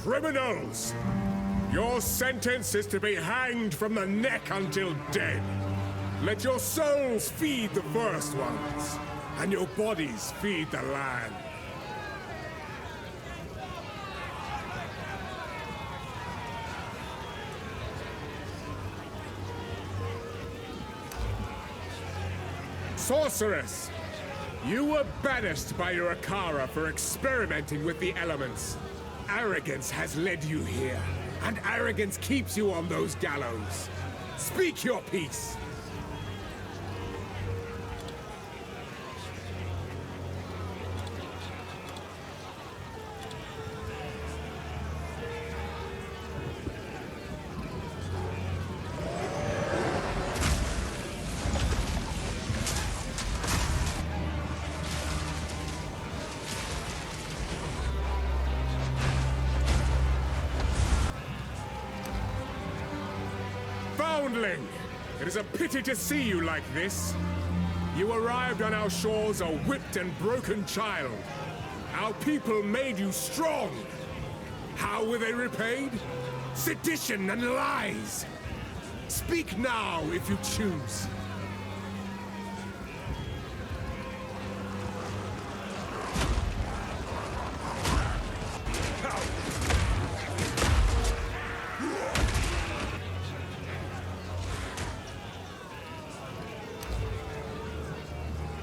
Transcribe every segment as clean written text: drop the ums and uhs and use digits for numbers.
Criminals! Your sentence is to be hanged from the neck until dead. Let your souls feed the first ones, and your bodies feed the land. Sorceress! You were banished by your Akara for experimenting with the elements. Arrogance has led you here, and arrogance keeps you on those gallows. Speak your piece! Foundling! It is a pity to see you like this. You arrived on our shores a whipped and broken child. Our people made you strong. How were they repaid? Sedition and lies! Speak now if you choose.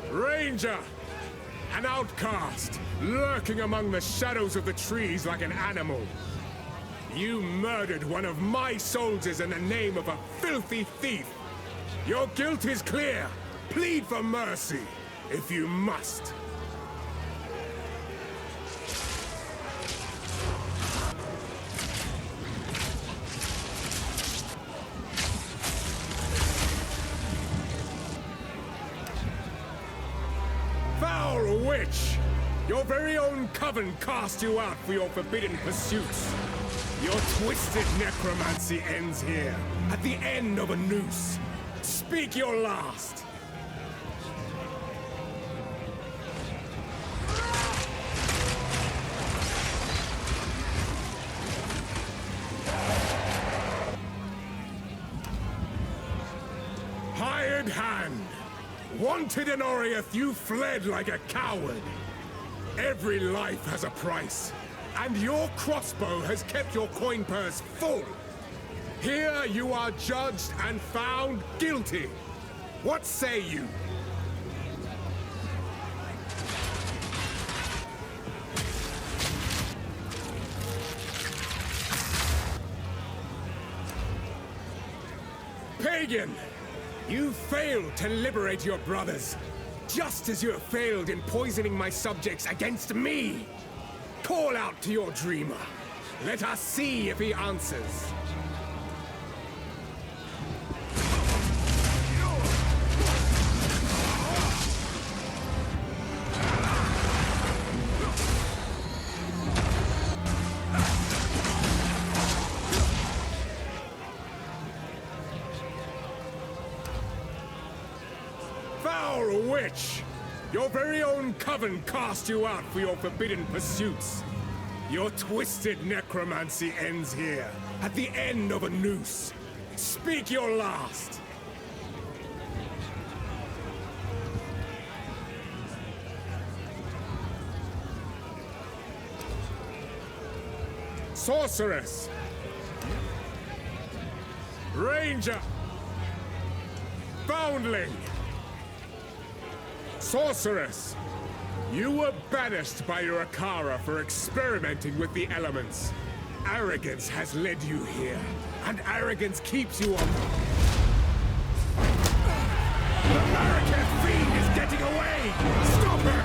Ranger! An outcast, lurking among the shadows of the trees like an animal. You murdered one of my soldiers in the name of a filthy thief. Your guilt is clear. Plead for mercy, if you must. Foul witch! Your very own coven cast you out for your forbidden pursuits. Your twisted necromancy ends here, at the end of a noose. Speak your last! Hired hand! Wanted in Oriath, you fled like a coward. Every life has a price, and your crossbow has kept your coin purse full. Here you are judged and found guilty. What say you? Pagan! You failed to liberate your brothers, just as you have failed in poisoning my subjects against me. Call out to your dreamer. Let us see if he answers. Foul witch! Your very own coven cast you out for your forbidden pursuits. Your twisted necromancy ends here, at the end of a noose. Speak your last! Sorceress! Ranger! Foundling! Sorceress! You were banished by your Akara for experimenting with the elements. Arrogance has led you here, and arrogance keeps you on. The American fiend is getting away! Stop her!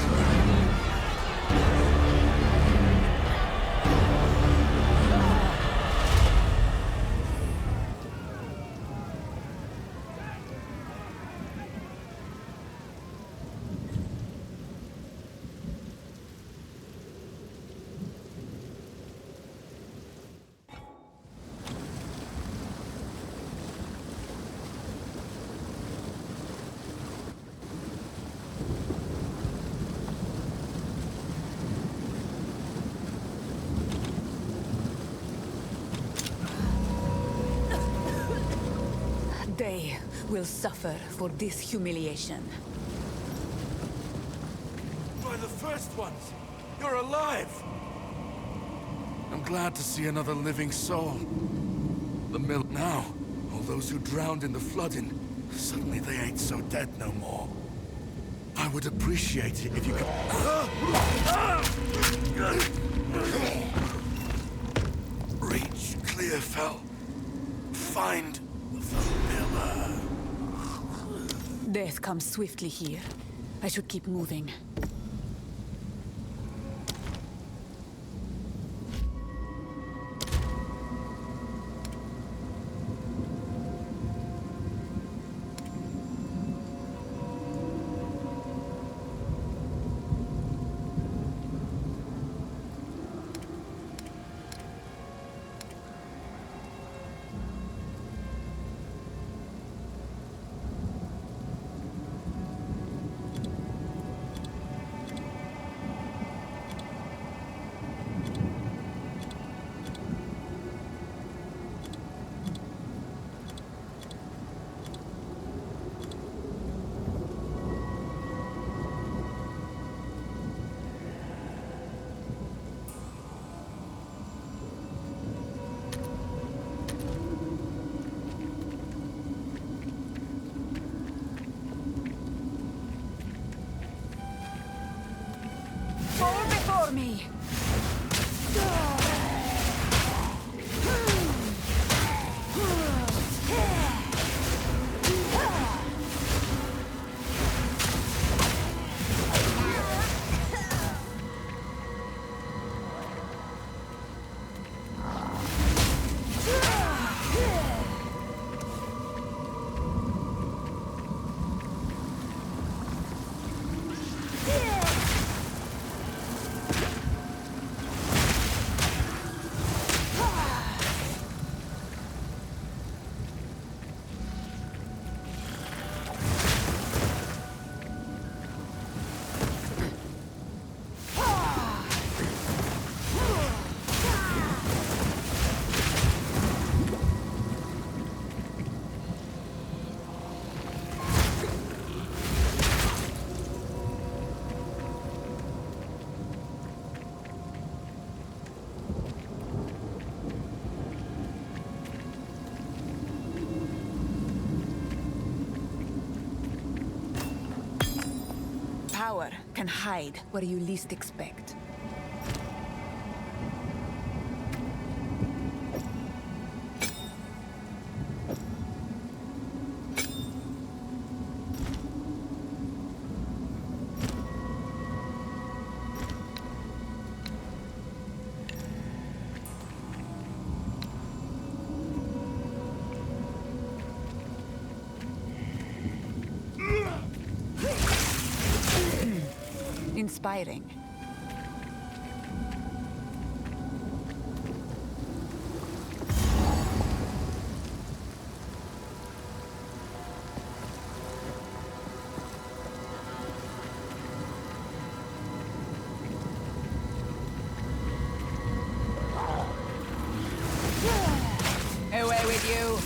will suffer for this humiliation. By the first ones! You're alive! I'm glad to see another living soul. The mill now, all those who drowned in the flooding, suddenly they ain't so dead no more. I would appreciate it if you could... Reach Clearfell. Find the pillar. Death comes swiftly here. I should keep moving. Fall before me! Power can hide where you least expect. Inspiring. Away with you.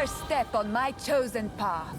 first step on my chosen path.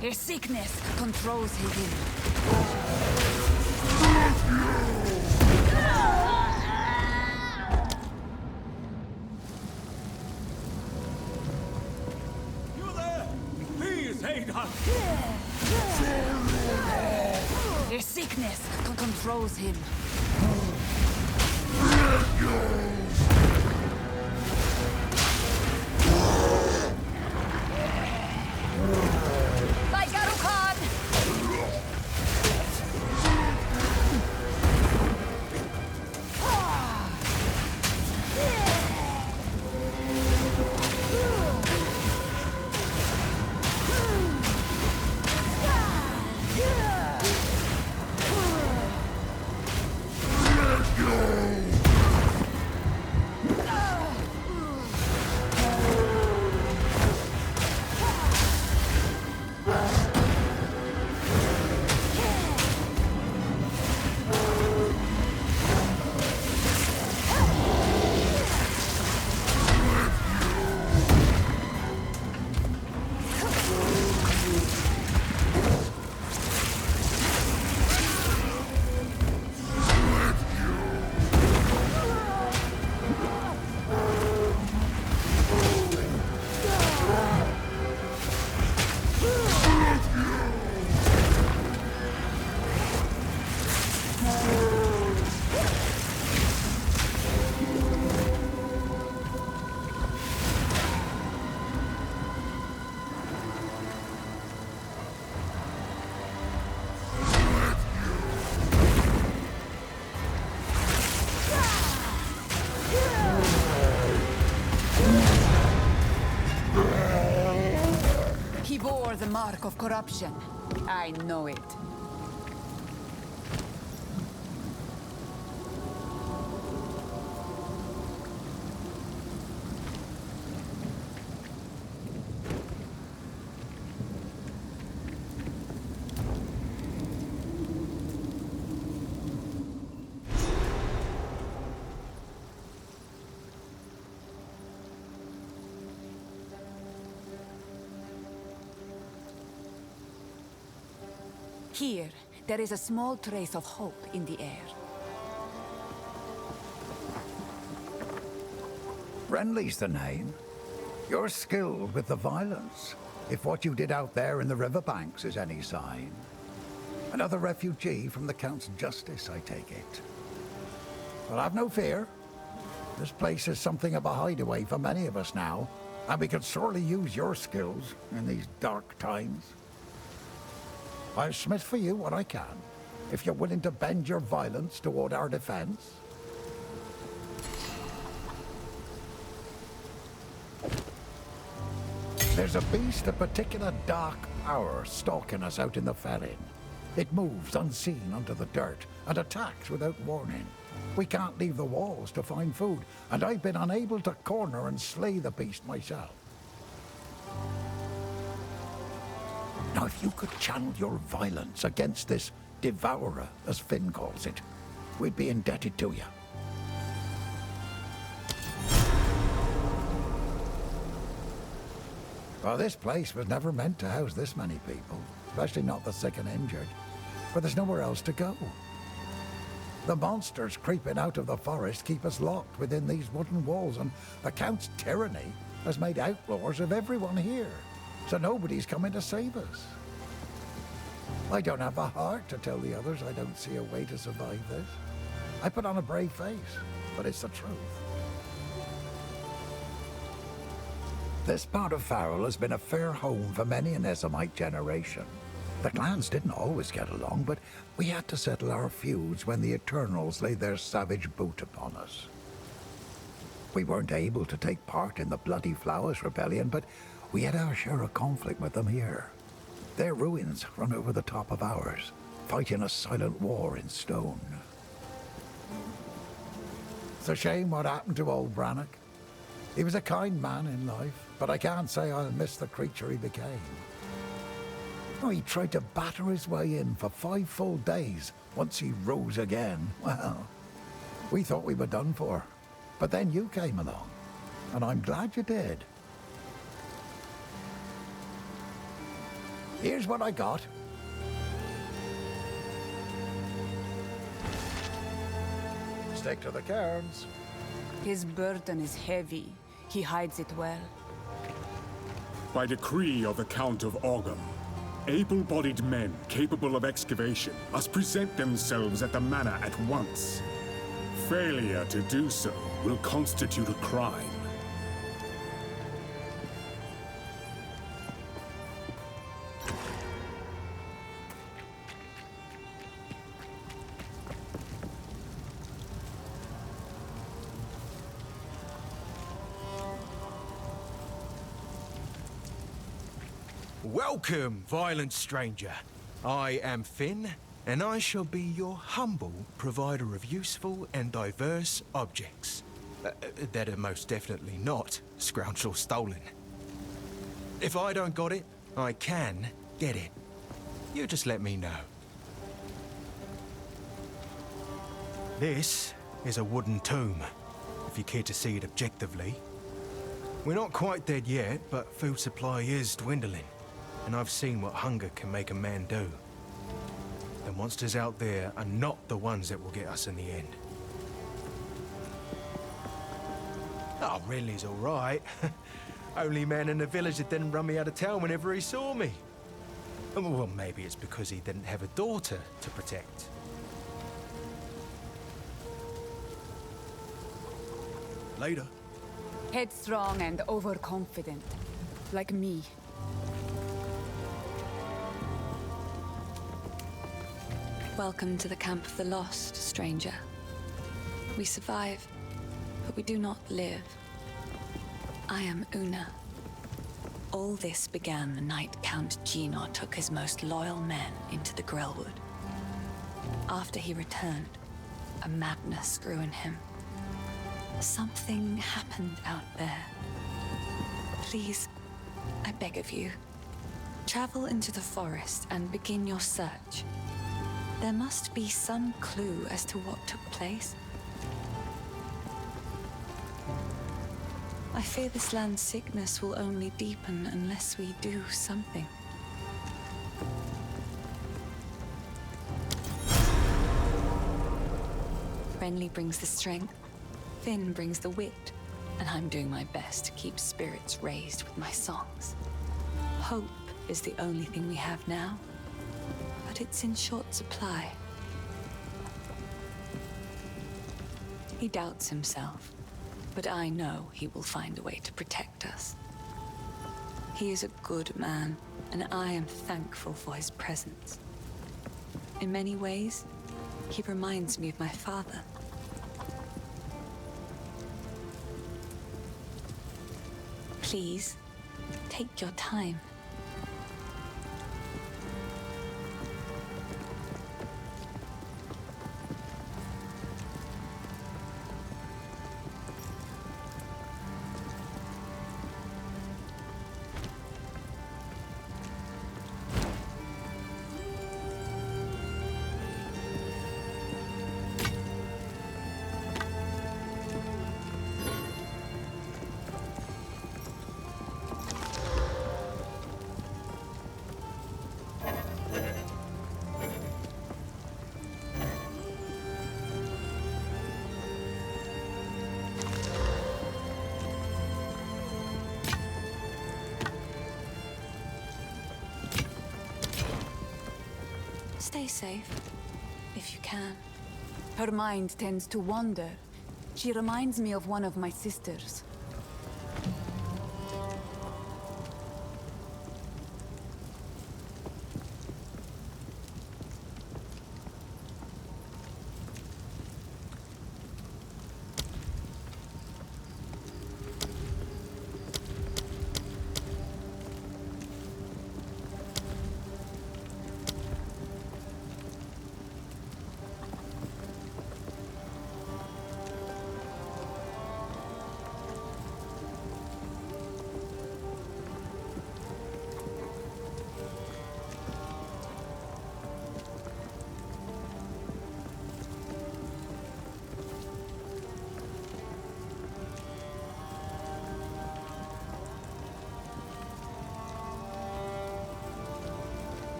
His sickness controls him. You there? Please aid us! His sickness controls him. By Garukan! He bore the mark of corruption. I know it. Here, there is a small trace of hope in the air. Renly's the name. You're skilled with the violence, if what you did out there in the riverbanks is any sign. Another refugee from the Count's justice, I take it. Well, have no fear. This place is something of a hideaway for many of us now, and we could sorely use your skills in these dark times. I'll smith for you what I can, if you're willing to bend your violence toward our defense. There's a beast of particular dark power stalking us out in the Ferrin. It moves unseen under the dirt and attacks without warning. We can't leave the walls to find food, and I've been unable to corner and slay the beast myself. Now, if you could channel your violence against this devourer, as Finn calls it, we'd be indebted to you. Well, this place was never meant to house this many people, especially not the sick and injured, but there's nowhere else to go. The monsters creeping out of the forest keep us locked within these wooden walls, and the Count's tyranny has made outlaws of everyone here, so nobody's coming to save us. I don't have the heart to tell the others I don't see a way to survive this. I put on a brave face, but it's the truth. This part of Farrell has been a fair home for many an Ezomite generation. The clans didn't always get along, but we had to settle our feuds when the Eternals laid their savage boot upon us. We weren't able to take part in the Bloody Flowers Rebellion, but we had our share of conflict with them here. Their ruins run over the top of ours, fighting a silent war in stone. It's a shame what happened to old Brannock. He was a kind man in life, but I can't say I'll miss the creature he became. Oh, he tried to batter his way in for 5 full days once he rose again. Well, we thought we were done for. But then you came along, and I'm glad you did. Here's what I got. Stick to the cairns. His burden is heavy. He hides it well. By decree of the Count of Ogham, able-bodied men capable of excavation must present themselves at the manor at once. Failure to do so will constitute a crime. Welcome, violent stranger. I am Finn, and I shall be your humble provider of useful and diverse objects. That are most definitely not scrounged or stolen. If I don't got it, I can get it. You just let me know. This is a wooden tomb, if you care to see it objectively. We're not quite dead yet, but food supply is dwindling. And I've seen what hunger can make a man do. The monsters out there are not the ones that will get us in the end. Oh, Renly's all right. Only man in the village that didn't run me out of town whenever he saw me. Well, maybe it's because he didn't have a daughter to protect. Later. Headstrong and overconfident. Like me. Welcome to the Camp of the Lost, stranger. We survive, but we do not live. I am Una. All this began the night Count Gino took his most loyal men into the Grellwood. After he returned, a madness grew in him. Something happened out there. Please, I beg of you, travel into the forest and begin your search. There must be some clue as to what took place. I fear this land's sickness will only deepen unless we do something. Renly brings the strength, Finn brings the wit, and I'm doing my best to keep spirits raised with my songs. Hope is the only thing we have now. But it's in short supply. He doubts himself, but I know he will find a way to protect us. He is a good man, and I am thankful for his presence. In many ways, he reminds me of my father. Please, take your time. Stay safe, if you can. Her mind tends to wander. She reminds me of one of my sisters.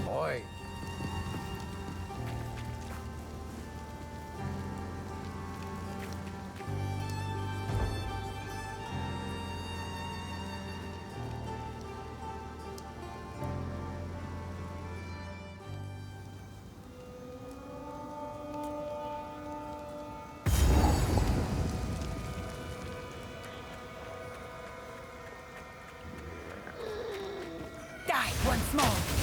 Oi. Die once more!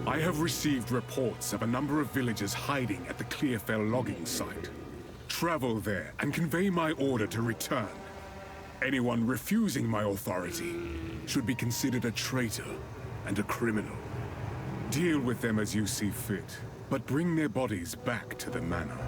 I have received reports of a number of villagers hiding at the Clearfell logging site. Travel there and convey my order to return. Anyone refusing my authority should be considered a traitor and a criminal. Deal with them as you see fit, but bring their bodies back to the manor.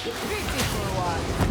Beautiful one.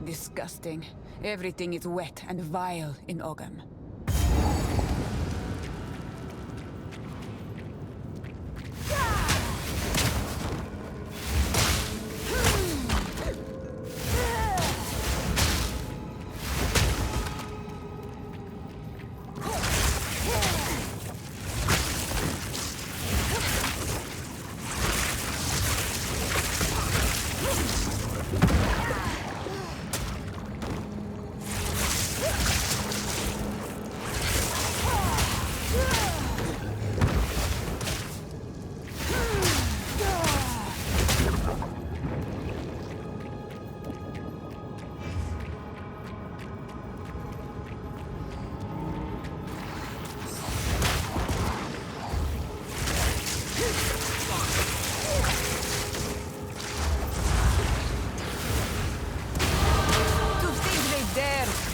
Disgusting. Everything is wet and vile in Ogham.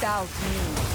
Doubt me.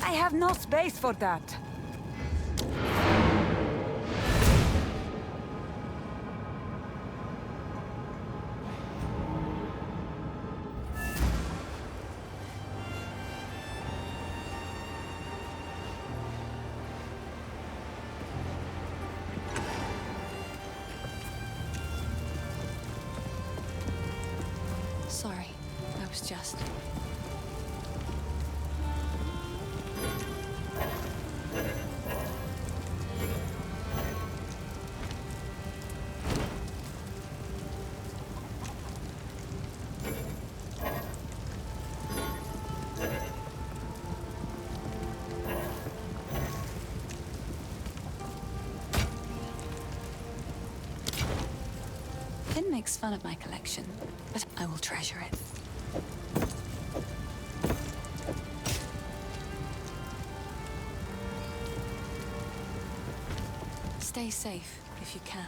I have no space for that. Sorry, I was just... makes fun of my collection, but I will treasure it. Stay safe if you can.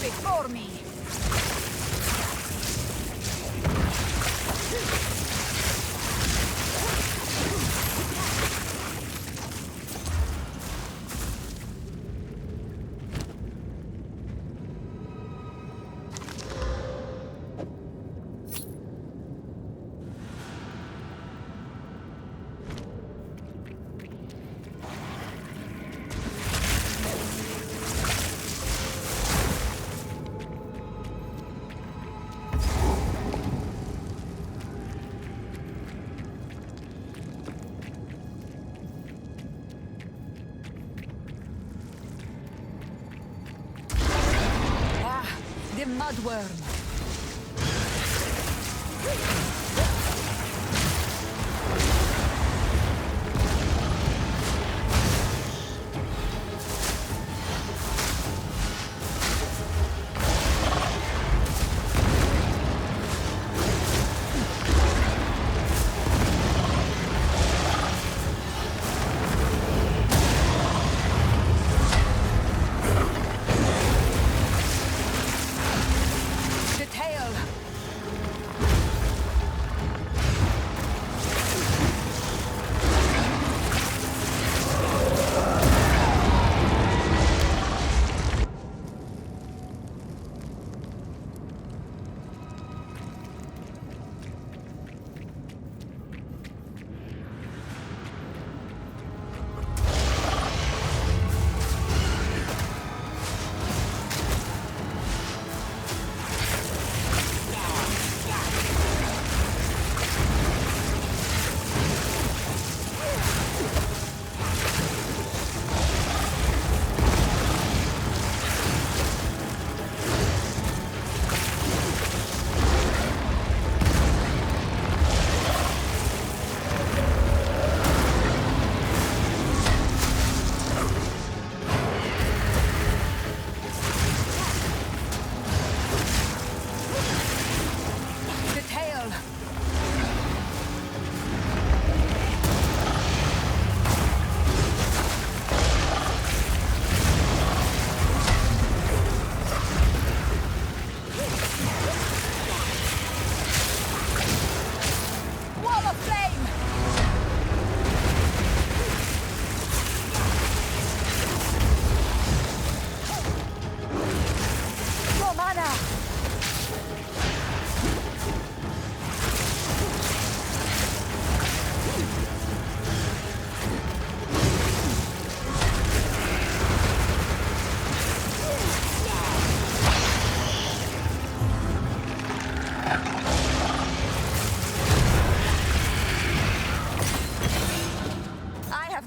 before me! The mudworm.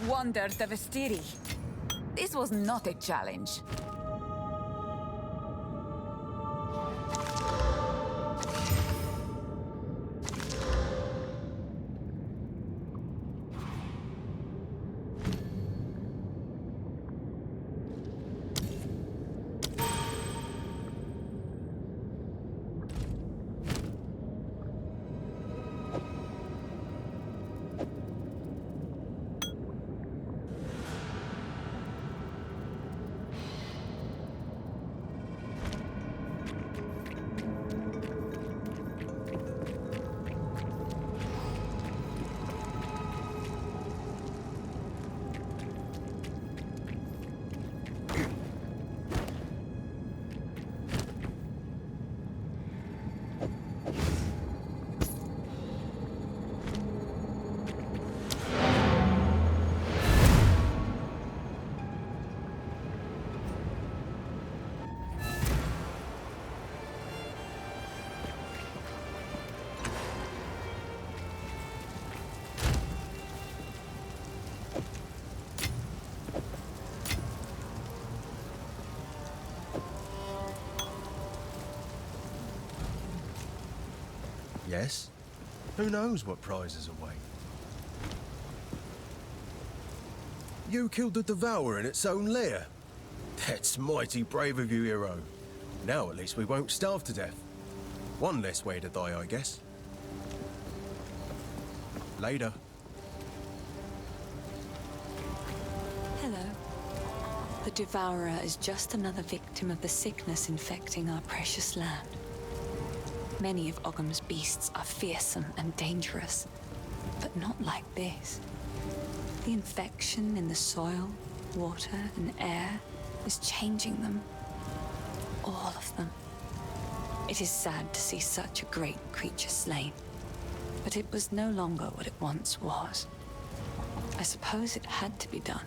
Wandered the Vestiri. This was not a challenge. Yes? Who knows what prizes await? You killed the Devourer in its own lair. That's mighty brave of you, hero. Now at least we won't starve to death. One less way to die, I guess. Later. Hello. The Devourer is just another victim of the sickness infecting our precious land. Many of Ogham's beasts are fearsome and dangerous, but not like this. The infection in the soil, water, and air is changing them. All of them. It is sad to see such a great creature slain, but it was no longer what it once was. I suppose it had to be done.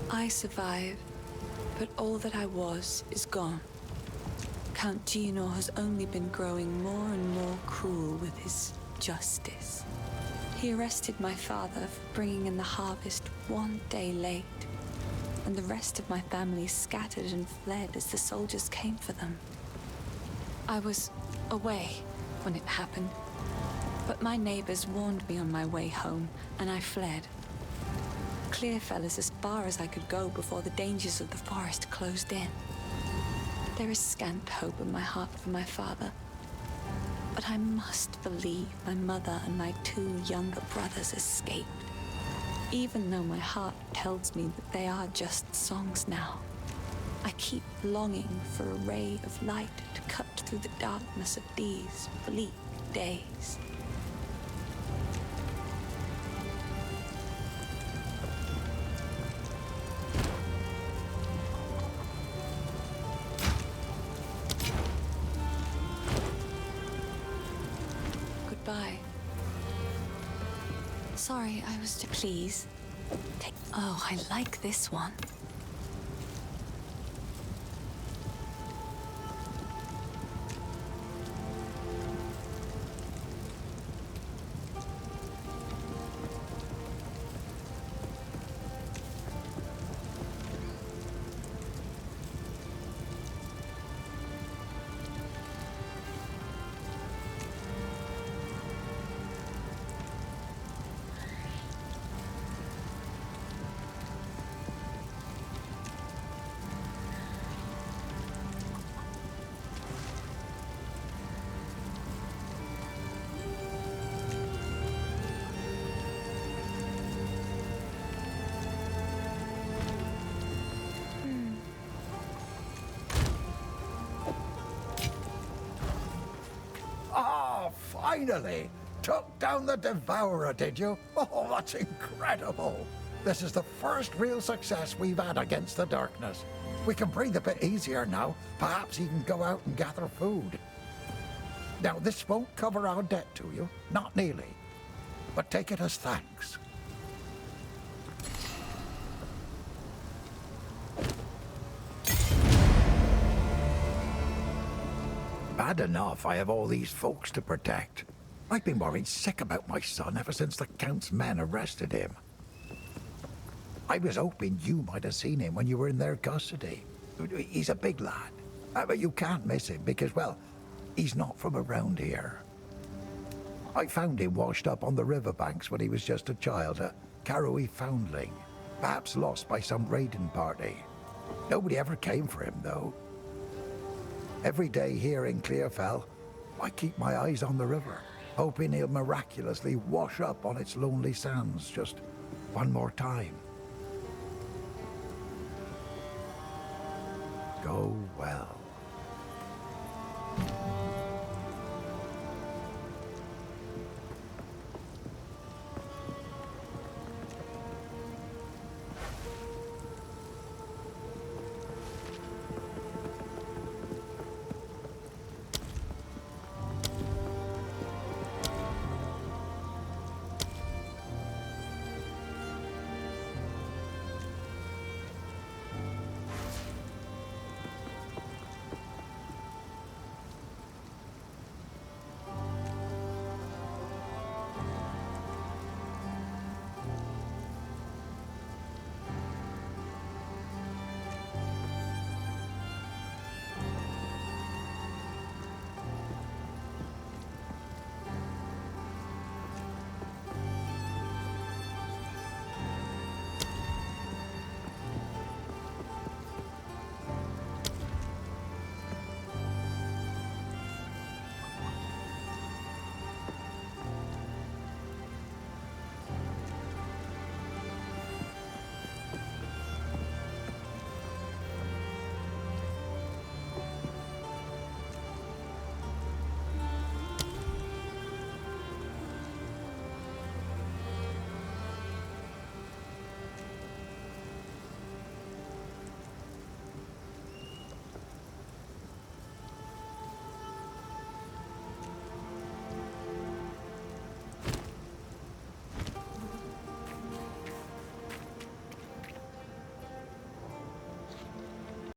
I survived, but all that I was is gone. Count Gino has only been growing more and more cruel with his justice. He arrested my father for bringing in the harvest one day late, and the rest of my family scattered and fled as the soldiers came for them. I was away when it happened, but my neighbors warned me on my way home, and I fled. Clearfell is as far as I could go before the dangers of the forest closed in. There is scant hope in my heart for my father, but I must believe my mother and my 2 younger brothers escaped, even though my heart tells me that they are just songs now. I keep longing for a ray of light to cut through the darkness of these bleak days. Goodbye. Sorry, I was to please. Oh, I like this one. Finally! Took down the Devourer, did you? Oh, that's incredible! This is the first real success we've had against the darkness. We can breathe a bit easier now, perhaps even go out and gather food. Now, this won't cover our debt to you, not nearly, but take it as thanks. Bad enough I have all these folks to protect. I've been worried sick about my son ever since the Count's men arrested him. I was hoping you might have seen him when you were in their custody. He's a big lad, but you can't miss him because, well, he's not from around here. I found him washed up on the riverbanks when he was just a child, a Karoi foundling, perhaps lost by some raiding party. Nobody ever came for him, though. Every day here in Clearfell, I keep my eyes on the river, hoping he'll miraculously wash up on its lonely sands just one more time. Go well.